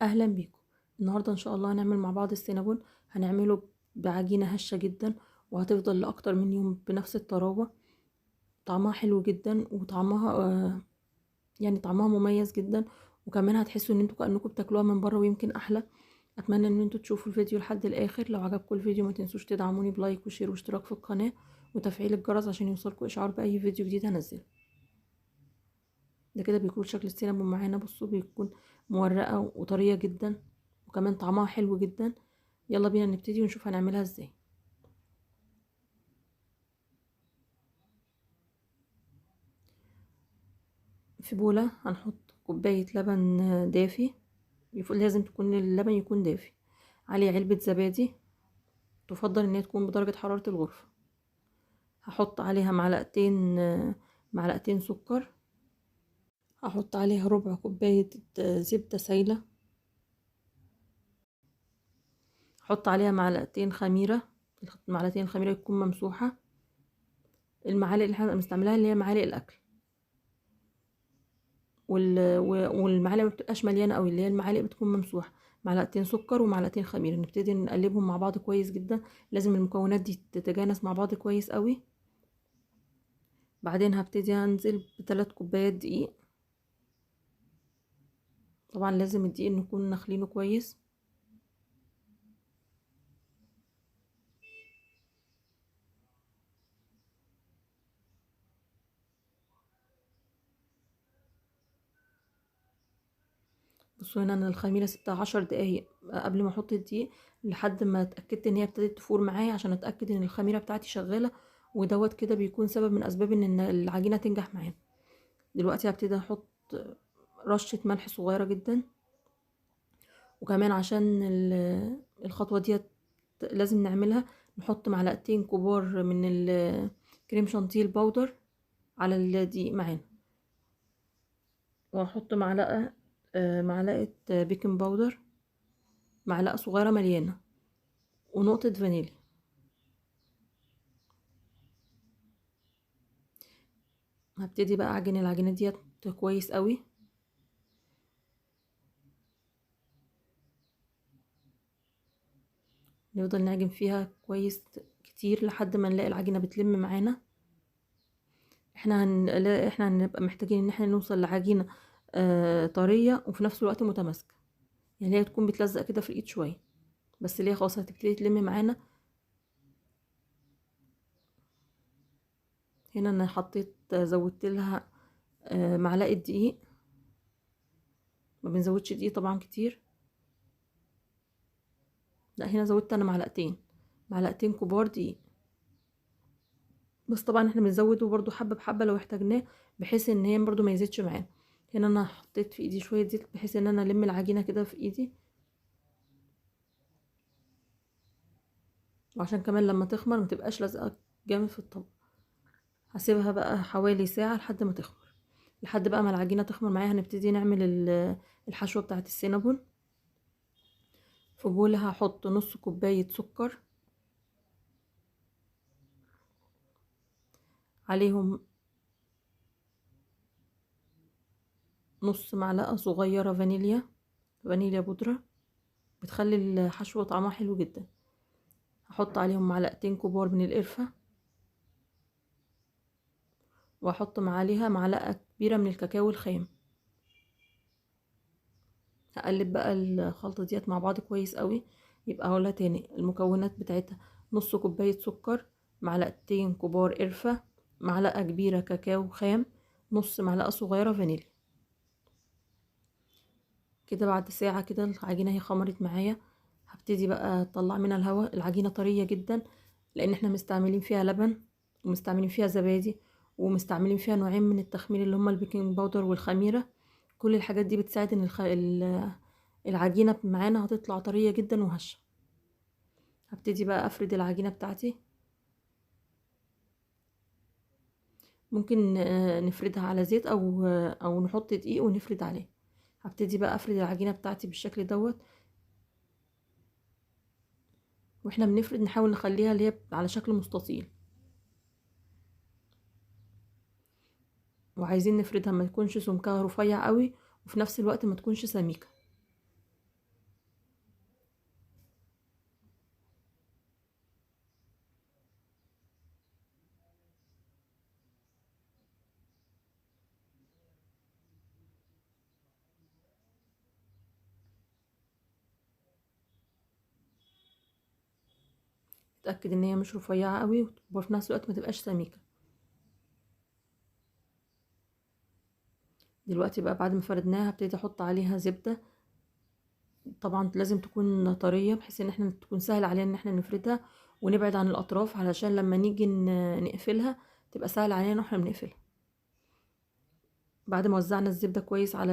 اهلا بيكم. النهارده ان شاء الله هنعمل مع بعض السينابون. هنعمله بعجينه هشه جدا، وهتفضل لاكتر من يوم بنفس الطراوه. طعمها حلو جدا، وطعمها يعني طعمها مميز جدا. وكمان هتحسوا ان انتوا كانكم بتاكلوها من بره، ويمكن احلى. اتمنى ان انتوا تشوفوا الفيديو لحد الاخر. لو عجبكم الفيديو ما تنسوش تدعموني بلايك وشير واشتراك في القناه وتفعيل الجرس عشان يوصلكم اشعار باي فيديو جديد هنزله. ده كده بيكون شكل السينابون معانا. بصوا بيكون مورقه وطريه جدا، وكمان طعمها حلو جدا. يلا بينا نبتدي ونشوف هنعملها ازاي. في بولة هنحط كوباية لبن دافي. لازم تكون اللبن يكون دافي. عليه علبة زبادي، تفضل ان هي تكون بدرجة حرارة الغرفة. هحط عليها معلقتين سكر. هحط عليها ربع كوباية زبدة سايلة. هحط عليها معلقتين خميرة. معلقتين الخميرة تكون ممسوحة. المعالق اللي احنا بنستعملها اللي هي معالق الأكل، والمعالق ما بتبقاش مليانه قوي، اللي هي المعالق بتكون ممسوحه. معلقتين سكر ومعلقتين خميره، نبتدي نقلبهم مع بعض كويس جدا. لازم المكونات دي تتجانس مع بعض كويس قوي. بعدين هبتدي انزل ب3 كوبايات دقيق. طبعا لازم الدقيق نكون نخلينه كويس. بصوا هنا انا الخميره سبتها 10 دقايق قبل ما احط الدقيق، لحد ما اتاكدت ان هي ابتدت تفور معايا، عشان اتاكد ان الخميره بتاعتي شغاله. ودوت كده بيكون سبب من اسباب ان العجينه تنجح معانا. دلوقتي هبتدي احط رشه ملح صغيره جدا. وكمان عشان الخطوة دي لازم نعملها، نحط معلقتين كبار من الكريم شانتيه البودر على الدقيق معانا. وهحط معلقة بيكنج باودر، معلقة صغيرة مليانة، ونقطة فانيليا. هبتدي بقى اعجن العجينة ديت كويس قوي. نفضل نعجن فيها كويس كتير لحد ما نلاقي العجينة بتلم معانا. احنا هنبقى محتاجين ان احنا نوصل لعجينة طرية وفي نفس الوقت متماسكة. يعني هي تكون بتلزق كده في الايد شوية، بس اللي هي خلاص هتبتدي تلم معانا. هنا انا زودت لها معلقة دقيق. ما بنزودش دقيق طبعا كتير. لا، هنا زودت انا معلقتين كبار دقيق. بس طبعا احنا بنزوده برضو حبة بحبة لو احتاجناه، بحيث ان هي برضو ما يزيدش معانا. هنا انا حطيت في ايدي شوية زيت، بحيث ان انا الم العجينة كده في ايدي، وعشان كمان لما تخمر ما تبقاش لازقة جامد في الطبق. هسيبها بقى حوالي ساعة لحد ما تخمر. لحد بقى ما العجينة تخمر معايا هنبتدي نعمل الحشوة بتاعت السينابون. في بولة هحط نص كوباية سكر، عليهم نص معلقة صغيرة فانيليا بودرة، بتخلي الحشوة طعمها حلو جدا. هحط عليهم معلقتين كبار من القرفة، واحط عليها معلقة كبيرة من الكاكاو الخام. هقلب بقى الخلطة ديت مع بعض كويس قوي. يبقى هقولها تاني المكونات بتاعتها: نص كوباية سكر، معلقتين كبار قرفة، معلقة كبيرة كاكاو خام، نص معلقة صغيرة فانيليا. كده بعد ساعة كده العجينة هي خمرت معايا. هبتدي بقى اطلع منها الهواء. العجينة طرية جدا، لان احنا مستعملين فيها لبن، ومستعملين فيها زبادي، ومستعملين فيها نوعين من التخمير اللي هما البيكنج باودر والخميرة. كل الحاجات دي بتساعد ان العجينة معانا هتطلع طرية جدا وهشة. هبتدي بقى افرد العجينة بتاعتي. ممكن نفردها على زيت او نحط دقيق ونفرد عليه. هبتدي بقى افرد العجينة بتاعتي بالشكل دوت. واحنا بنفرد نحاول نخليها اللي هي على شكل مستطيل، وعايزين نفردها ما تكونش سمكها رفيع قوي، وفي نفس الوقت ما تكونش سميكة. تتأكد ان هي مش رفيعة قوي وفي نفس الوقت ما تبقاش سميكة. دلوقتي بقى بعد ما فردناها هبتدي احط عليها زبدة. طبعا لازم تكون طرية بحيث ان احنا تكون سهل علينا ان احنا نفردها، ونبعد عن الاطراف علشان لما نيجي نقفلها تبقى سهل علينا واحنا بنقفلها. بعد ما وزعنا الزبدة كويس على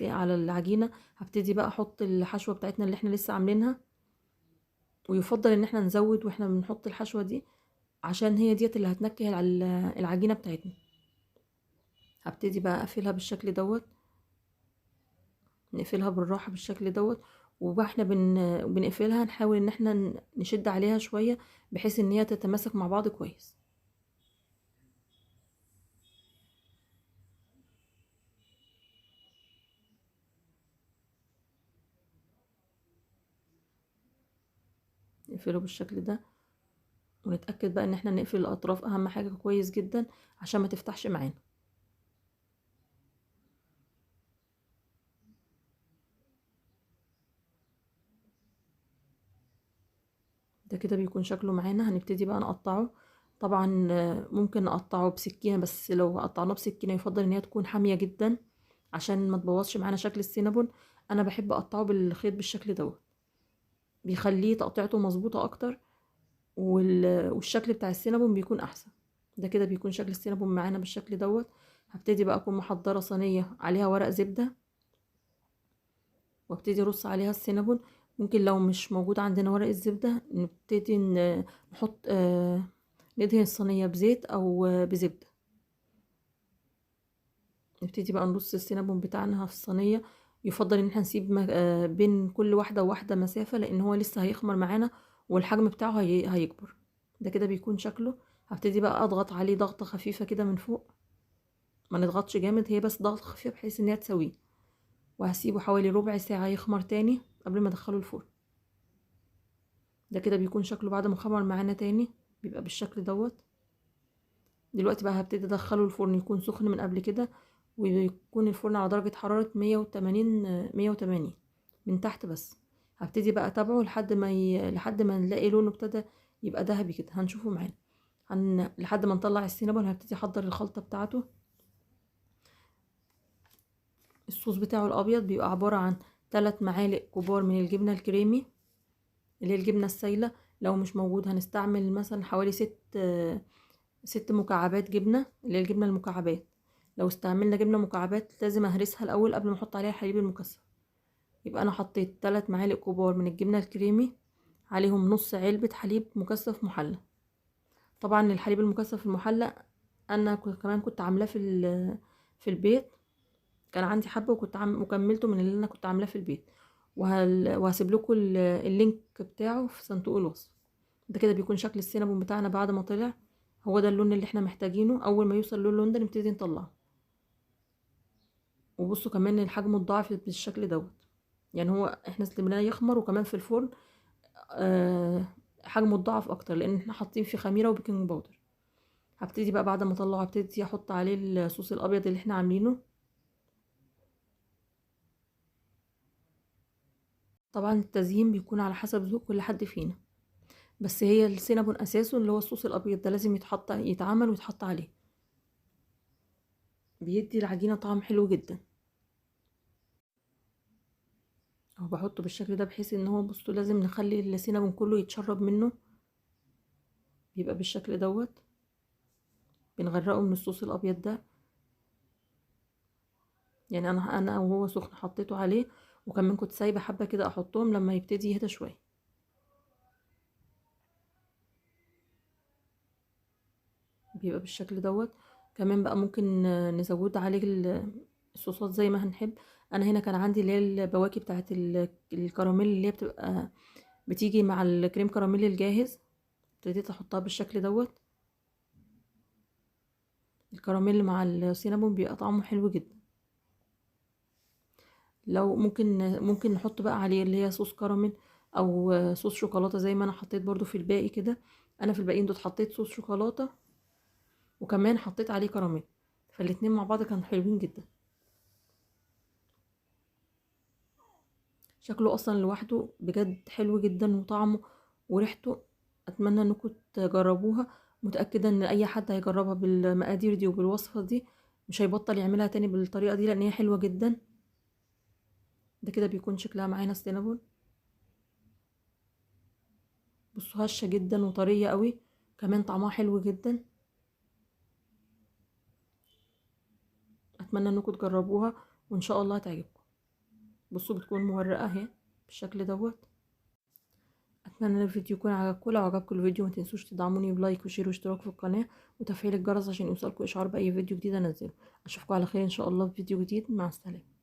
على العجينة، هبتدي بقى احط الحشوة بتاعتنا اللي احنا لسه عاملينها. ويفضل ان احنا نزود واحنا بنحط الحشوة دي عشان هي ديت اللي هتنكه العجينة بتاعتنا. هبتدي بقى اقفلها بالشكل دوت، نقفلها بالراحة بالشكل دوت. واحنا بنقفلها نحاول ان احنا نشد عليها شوية بحيث ان هي تتماسك مع بعض كويس. نقفله بالشكل ده، ونتأكد بقى ان احنا نقفل الاطراف اهم حاجة كويس جدا عشان ما تفتحش معانا. ده كده بيكون شكله معانا. هنبتدي بقى نقطعه. طبعا ممكن نقطعه بسكينة، بس لو قطعناه بسكينة يفضل ان هي تكون حامية جدا عشان ما تبوظش معانا شكل السينابون. انا بحب اقطعه بالخيط بالشكل دوت، بيخليه تقطيعته مظبوطة اكتر، والشكل بتاع السينابون بيكون احسن. ده كده بيكون شكل السينابون معانا بالشكل دوت. هبتدي بقى اكون محضرة صينية عليها ورق زبدة، وابتدي ارص عليها السينابون. ممكن لو مش موجود عندنا ورق الزبدة نبتدي نحط ندهن الصينية بزيت او بزبدة. نبتدي بقى نرص السينابون بتاعنا في الصينية. يفضل ان احنا نسيب بين كل واحدة وواحدة مسافة، لان هو لسه هيخمر معانا والحجم بتاعه هيكبر. ده كده بيكون شكله. هبتدي بقى اضغط عليه ضغطة خفيفة كده من فوق، ما نضغطش جامد، هي بس ضغطة خفيفة بحيث ان هي تسويه. وهسيبه حوالي ربع ساعة يخمر تاني قبل ما ادخله الفرن. ده كده بيكون شكله بعد ما خمر معانا تاني، بيبقى بالشكل دوت. دلوقتي بقى هبتدي ادخله الفرن يكون سخن من قبل كده، ويكون الفرن على درجة حرارة 180 من تحت بس. هبتدي بقى اتابعه لحد ما نلاقي لونه ابتدى يبقى ذهبي كده، هنشوفه معانا. لحد ما نطلع السينابون هبتدي احضر الخلطة بتاعته. الصوص بتاعه الابيض بيبقى عبارة عن 3 معالق كبار من الجبنة الكريمي اللي هي الجبنة السايلة. لو مش موجود هنستعمل مثلا حوالي 6 مكعبات جبنة اللي هي الجبنة المكعبات. لو استعملنا جبنة مكعبات لازم اهرسها الاول قبل ما احط عليها الحليب المكثف. يبقى انا حطيت 3 معالق كبار من الجبنة الكريمي، عليهم نص علبة حليب مكثف محلى. طبعا الحليب المكثف المحلى انا كمان كنت عاملاه في البيت. كان عندي حبة وكملته من اللي انا كنت عاملاه في البيت. وهسيب لكم اللينك بتاعه في صندوق الوصف. ده كده بيكون شكل السينابون بتاعنا بعد ما طلع. هو ده اللون اللي احنا محتاجينه. اول ما يوصل اللون ده نبتدي نطلعه. وبصوا كمان الحجم الضعف بالشكل دوت، يعني هو احنا سلمناه يخمر وكمان في الفرن آه حجمه الضعف اكتر لان احنا حاطين فيه خميره وبيكنج باودر. هبتدي بقى بعد ما اطلعه هبتدي احط عليه الصوص الابيض اللي احنا عاملينه. طبعا التزيين بيكون على حسب ذوق كل حد فينا، بس هي السينابون اساسه اللي هو الصوص الابيض ده لازم يتعمل ويتحط عليه، بيدي العجينه طعم حلو جدا. اهو بحطه بالشكل ده بحيث ان هو بصوا لازم نخلي السينابون كله يتشرب منه. بيبقى بالشكل دوت. بنغرقه من الصوص الابيض ده. يعني انا وهو سخن حطيته عليه، وكمان كنت سايبه حبه كده احطهم لما يبتدي يهدى شويه. بيبقى بالشكل دوت. كمان بقى ممكن نزود عليه الصوصات زي ما هنحب. انا هنا كان عندي اللي هي البواكي بتاعه الكراميل اللي هي بتيجي مع الكريم كراميل الجاهز. ابتديت احطها بالشكل دوت. الكراميل مع السينابون بيبقى طعمه حلو جدا. لو ممكن نحط بقى عليه اللي هي صوص كراميل او صوص شوكولاته زي ما انا حطيت برضو في الباقي كده. انا في الباقيين دول حطيت صوص شوكولاته وكمان حطيت عليه كراميل، فالاتنين مع بعض كانوا حلوين جدا. شكله اصلا لوحده بجد حلو جدا، وطعمه وريحته اتمنى انكم تجربوها. متاكده ان اي حد هيجربها بالمقادير دي وبالوصفه دي مش هيبطل يعملها تاني بالطريقه دي، لان هي حلوه جدا. ده كده بيكون شكلها معانا السينابون. بصوا هشه جدا وطريه قوي، كمان طعمها حلو جدا. اتمنى انكم تجربوها وان شاء الله تعجبكم. بصوا بتكون مورقه اهي بالشكل دوت. اتمنى الفيديو يكون عجبكم. لو عجبكم الفيديو ما تنسوش تدعموني بلايك وشير واشتراك في القناه وتفعيل الجرس عشان يوصلكم اشعار باي فيديو جديد انزله. اشوفكم على خير ان شاء الله في فيديو جديد. مع السلامه.